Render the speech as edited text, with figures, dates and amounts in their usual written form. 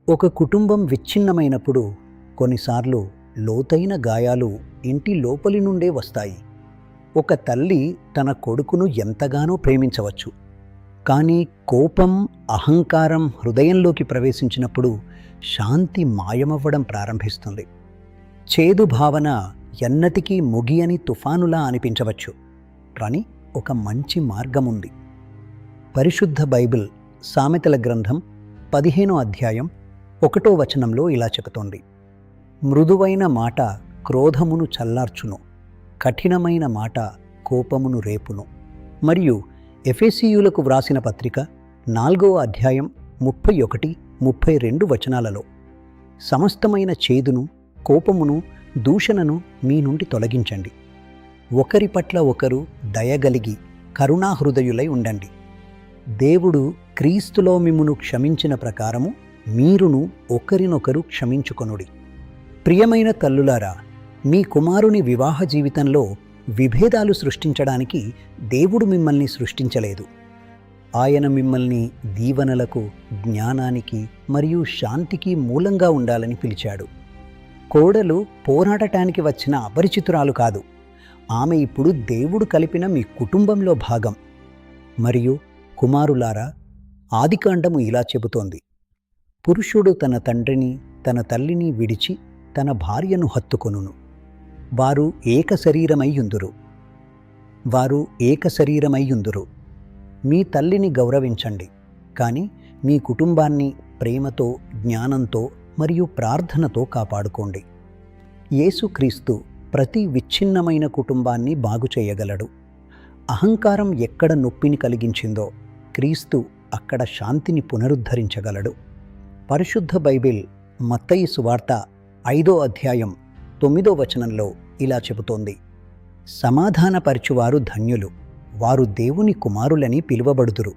ఒక కుటుంబం విచ్ఛిన్నమైనప్పుడు కొన్నిసార్లు లోతైన గాయాలు ఇంటి లోపలి నుండే వస్తాయి. ఒక తల్లి తన కొడుకును ఎంతగానో ప్రేమించవచ్చు, కానీ కోపం, అహంకారం హృదయంలోకి ప్రవేశించినప్పుడు శాంతి మాయమవ్వడం ప్రారంభిస్తుంది. చేదు భావన ఎన్నటికీ ముగియని తుఫానులా అనిపించవచ్చు, కానీ ఒక మంచి మార్గముంది. పరిశుద్ధ బైబిల్ సామెతల గ్రంథం 15వ అధ్యాయం 1వ వచనంలో ఇలా చెబుతోంది: మృదువైన మాట క్రోధమును చల్లార్చును, కఠినమైన మాట కోపమును రేపును. మరియు ఎఫెసీయులకు వ్రాసిన పత్రిక 4వ అధ్యాయం 31, 32 వచనాలలో సమస్తమైన చేదును, కోపమును, దూషణను మీ నుండి తొలగించండి. ఒకరి పట్ల ఒకరు దయగలిగి కరుణాహృదయులై ఉండండి. దేవుడు క్రీస్తులో మిమ్మును క్షమించిన ప్రకారము మీరును ఒకరినొకరు క్షమించుకొనుడి. ప్రియమైన తల్లులారా, మీ కుమారుని వివాహ జీవితంలో విభేదాలు సృష్టించడానికి దేవుడు మిమ్మల్ని సృష్టించలేదు. ఆయన మిమ్మల్ని దీవెనలకు, జ్ఞానానికి మరియు శాంతికి మూలంగా ఉండాలని పిలిచాడు. కోడలు పోరాడటానికి వచ్చిన అపరిచితురాలు కాదు. ఆమె ఇప్పుడు దేవుడు కలిపిన మీ కుటుంబంలో భాగం. మరియు కుమారులారా, ఆదికాండము ఇలా చెబుతోంది: పురుషుడు తన తండ్రిని, తన తల్లిని విడిచి తన భార్యను హత్తుకొనును, వారు ఏక శరీరమయ్యుందురు. మీ తల్లిని గౌరవించండి, కానీ మీ కుటుంబాన్ని ప్రేమతో, జ్ఞానంతో మరియు ప్రార్థనతో కాపాడుకోండి. యేసుక్రీస్తు ప్రతి విచ్ఛిన్నమైన కుటుంబాన్ని బాగు చేయగలడు. అహంకారం ఎక్కడ నొప్పిని కలిగించిందో క్రీస్తు అక్కడ శాంతిని పునరుద్ధరించగలడు. పరిశుద్ధ బైబిల్ మత్తయి సువార్త 5వ అధ్యాయం 9వ వచనంలో ఇలా చెబుతోంది: సమాధానపరచువారు ధన్యులు, వారు దేవుని కుమారులని పిలువబడుదురు.